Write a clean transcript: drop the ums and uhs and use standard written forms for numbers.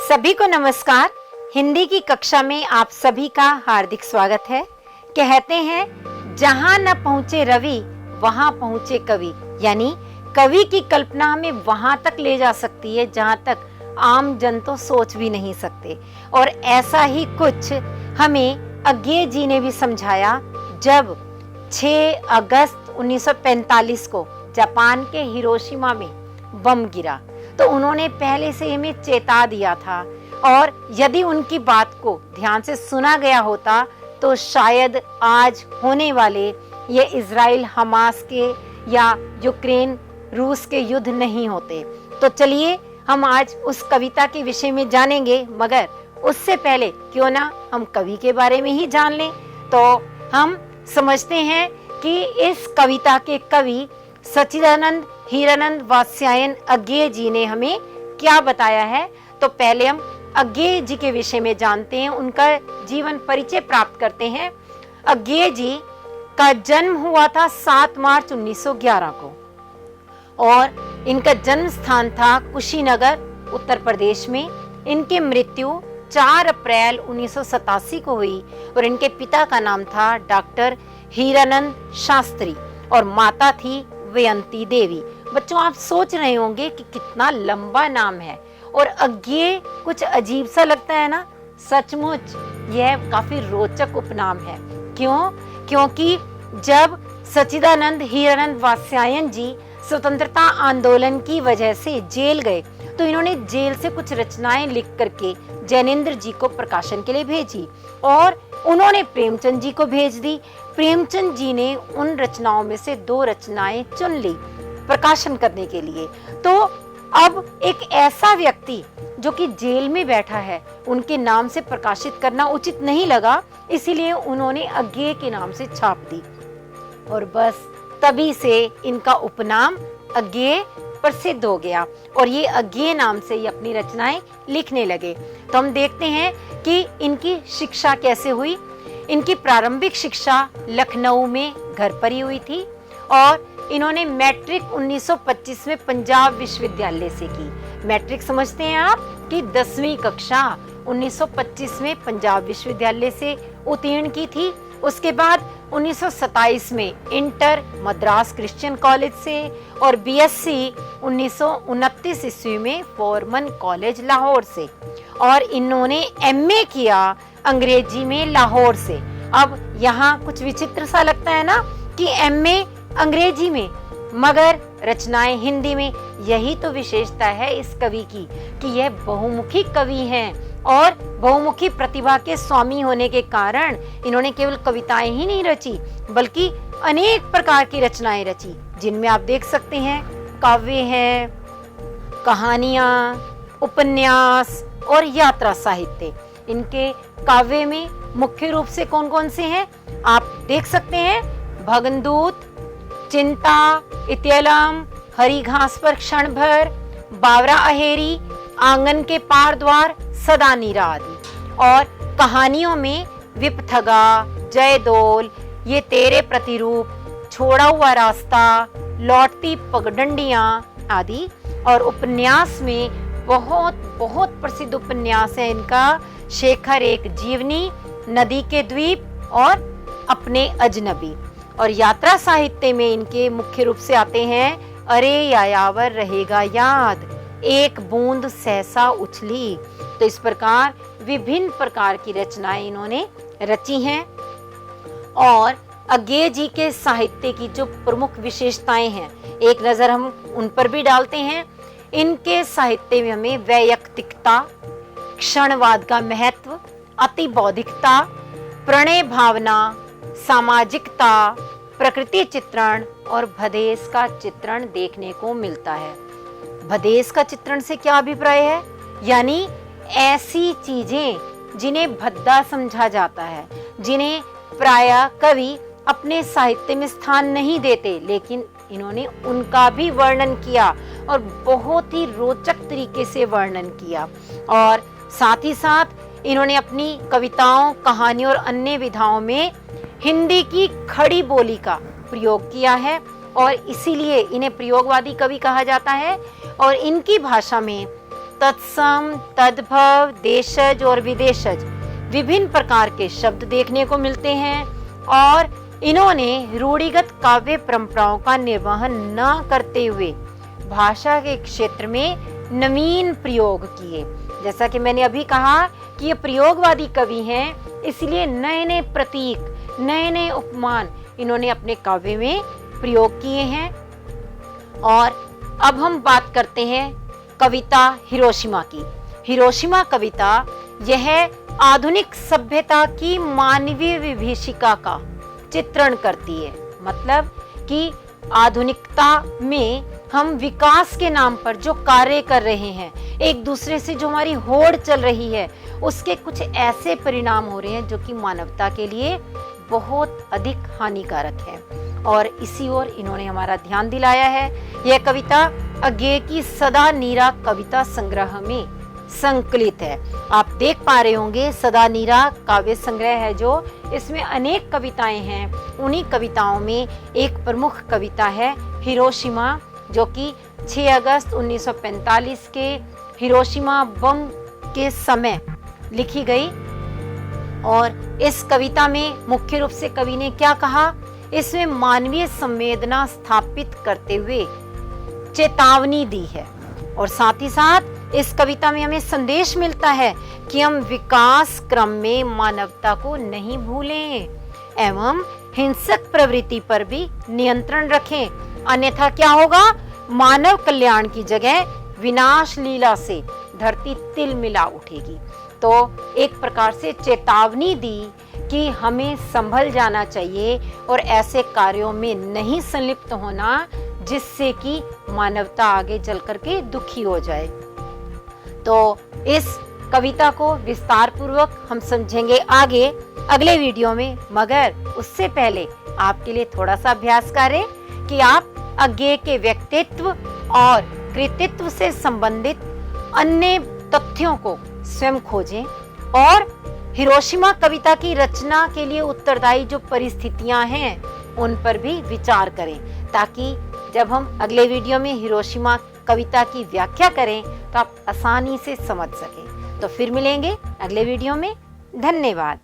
सभी को नमस्कार। हिंदी की कक्षा में आप सभी का हार्दिक स्वागत है। कहते हैं जहां न पहुंचे रवि वहां पहुंचे कवि, यानी कवि की कल्पना हमें वहां तक ले जा सकती है जहां तक आम जन तो सोच भी नहीं सकते। और ऐसा ही कुछ हमें अज्ञे जी ने भी समझाया जब 6 अगस्त 1945 को जापान के हिरोशिमा में बम गिरा, तो उन्होंने पहले से हमें चेता दिया था, और यदि उनकी बात को ध्यान से सुना गया होता तो शायद आज होने वाले ये इजराइल हमास के या यूक्रेन रूस के युद्ध नहीं होते। तो चलिए हम आज उस कविता के विषय में जानेंगे, मगर उससे पहले क्यों ना हम कवि के बारे में ही जान लें। तो हम समझते हैं कि इस कविता के कवि सच्चिदानंद हीरानंद वात्स्यायन अज्ञे जी ने हमें क्या बताया है। तो पहले हम अज्ञे जी के विषय में जानते हैं, उनका जीवन परिचय प्राप्त करते हैं। अज्ञे जी का जन्म हुआ था 7 मार्च 1911 को, और इनका जन्म स्थान था कुशीनगर, उत्तर प्रदेश में। इनकी मृत्यु 4 अप्रैल 1987 को हुई, और इनके पिता का नाम था डॉक्टर हीरानंद शास्त्री और माता थी वयंती देवी। बच्चों, आप सोच रहे होंगे कि कितना लंबा नाम है और अज्ञे कुछ अजीब सा लगता है ना। सचमुच यह काफी रोचक उपनाम है। क्यों? क्योंकि जब सच्चिदानंद हीरानंद वात्स्यायन जी स्वतंत्रता आंदोलन की वजह से जेल गए, तो इन्होंने जेल से कुछ रचनाएं लिख करके जैनेन्द्र जी को प्रकाशन के लिए भेजी, और उन्होंने प्रेमचंद जी को भेज दी। प्रेमचंद जी ने उन रचनाओं में से 2 रचनाएं चुन ली प्रकाशन करने के लिए। तो अब एक ऐसा व्यक्ति जो कि जेल में बैठा है, उनके नाम से प्रकाशित करना उचित नहीं लगा, इसीलिए उन्होंने अज्ञे के नाम से छाप दी, और बस तभी से इनका उपनाम अज्ञे प्रसिद्ध हो गया, और ये अज्ञे नाम से ही अपनी रचनाएं लिखने लगे। तो हम देखते हैं कि इनकी शिक्षा कैसे हुई। इनकी प्रारंभिक शिक्षा लखनऊ में घर पर ही हुई थी, और इन्होंने मैट्रिक 1925 में पंजाब विश्वविद्यालय से की। मैट्रिक समझते हैं आप कि 10वीं कक्षा 1925 में पंजाब विश्वविद्यालय से उत्तीर्ण की थी। उसके बाद 1927 में इंटर मद्रास क्रिश्चियन कॉलेज से, और बीएससी 1929 ईस्वी में फॉरमन कॉलेज लाहौर से, और इन्होंने एमए किया अंग्रेजी में लाहौर से। अब यहाँ कुछ विचित्र सा लगता है ना कि एमए अंग्रेजी में मगर रचनाएं हिंदी में। यही तो विशेषता है इस कवि की कि यह बहुमुखी कवि हैं, और बहुमुखी प्रतिभा के स्वामी होने के कारण इन्होंने केवल कविताएं ही नहीं रची, बल्कि अनेक प्रकार की रचनाएं रची, जिनमें आप देख सकते हैं काव्य हैं, कहानियां, उपन्यास और यात्रा साहित्य। इनके काव्य में मुख्य रूप से कौन कौन से हैं आप देख सकते हैं। भगनदूत, चिंता, इत्यलम, हरी घास पर क्षण भर, बावरा अहेरी, आंगन के पार द्वार, सदा नीरा आदि। और कहानियों में विपथगा, जयदोल, ये तेरे प्रतिरूप, छोड़ा हुआ रास्ता, लौटती पगडंडियां आदि। और उपन्यास में बहुत बहुत प्रसिद्ध उपन्यास है इनका शेखर एक जीवनी, नदी के द्वीप और अपने अजनबी। और यात्रा साहित्य में इनके मुख्य रूप से आते हैं अरे यायावर रहेगा याद, एक बूंद सहसा उछली। तो इस प्रकार विभिन्न प्रकार की रचनाएं इन्होंने रची हैं। और अज्ञे जी के साहित्य की जो प्रमुख विशेषताएं हैं, एक नजर हम उन पर भी डालते हैं। इनके साहित्य में हमें वैयक्तिकता, क्षणवाद का महत्व, अति बौद्धिकता, प्रणय भावना, सामाजिकता, प्रकृति चित्रण और भदेश का चित्रण देखने को मिलता है। भदेश का चित्रण से क्या अभिप्राय है? यानी ऐसी चीजें जिन्हें भद्दा समझा जाता है, जिन्हें प्रायः कवि अपने साहित्य में स्थान नहीं देते, लेकिन इन्होंने उनका भी वर्णन किया और बहुत ही रोचक तरीके से वर्णन किया। और साथ ही साथ इन्होंने अपनी कविताओं, कहानियों और अन्य विधाओं में हिंदी की खड़ी बोली का प्रयोग किया है और इसीलिए इन्हें प्रयोगवादी कवि कहा जाता है। और इनकी भाषा में तत्सम, तद्भव, देशज और विदेशज विभिन्न प्रकार के शब्द देखने को मिलते हैं और इन्होंने रूढ़िगत काव्य परंपराओं का निर्वहन न करते हुए भाषा के क्षेत्र में नवीन प्रयोग किए। जैसा कि मैंने अभी कहा कि ये प्रयोगवादी कवि हैं, इसलिए नए नए प्रतीक, नए नए उपमान इन्होंने अपने काव्य में प्रयोग किए हैं। और अब हम बात करते हैं कविता हिरोशिमा की। हिरोशिमा कविता यह आधुनिक सभ्यता की मानवीय विभीषिका का चित्रण करती है। मतलब कि आधुनिकता में हम विकास के नाम पर जो कार्य कर रहे हैं, एक दूसरे से जो हमारी होड़ चल रही है, उसके कुछ ऐसे परिणाम हो रहे हैं जो कि मानवता के लिए बहुत अधिक हानिकारक है और इसी ओर इन्होंने हमारा ध्यान दिलाया है। यह कविता अज्ञेय की सदा नीरा कविता संग्रह में संकलित है। आप देख पा रहे होंगे सदा नीरा काव्य संग्रह है जो, इसमें अनेक कविताएं हैं। उन्हीं कविताओं में एक प्रमुख कविता है हिरोशिमा, जो कि 6 अगस्त 1945 के हिरोशिमा बम के समय लिखी गई। और इस कविता में मुख्य रूप से कवि ने क्या कहा, इसमें मानवीय संवेदना स्थापित करते हुए चेतावनी दी है और साथ ही साथ इस कविता में हमें संदेश मिलता है कि हम विकास क्रम में मानवता को नहीं भूलें एवं हिंसक प्रवृत्ति पर भी नियंत्रण रखें, अन्यथा क्या होगा, मानव कल्याण की जगह विनाश लीला से धरती तिलमिला उठेगी। तो एक प्रकार से चेतावनी दी कि हमें संभल जाना चाहिए और ऐसे कार्यों में नहीं संलिप्त होना जिससे कि मानवता आगे चल करके दुखी हो जाए। तो इस कविता को विस्तार पूर्वक हम समझेंगे आगे अगले वीडियो में, मगर उससे पहले आपके लिए थोड़ा सा अभ्यास कार्य कि आप अज्ञेय के व्यक्तित्व और कृतित्व से संबंधित अन्य तथ्यों को स्वयं खोजें और हिरोशिमा कविता की रचना के लिए उत्तरदायी जो परिस्थितियां हैं उन पर भी विचार करें, ताकि जब हम अगले वीडियो में हिरोशिमा कविता की व्याख्या करें तो आप आसानी से समझ सकें। तो फिर मिलेंगे अगले वीडियो में। धन्यवाद।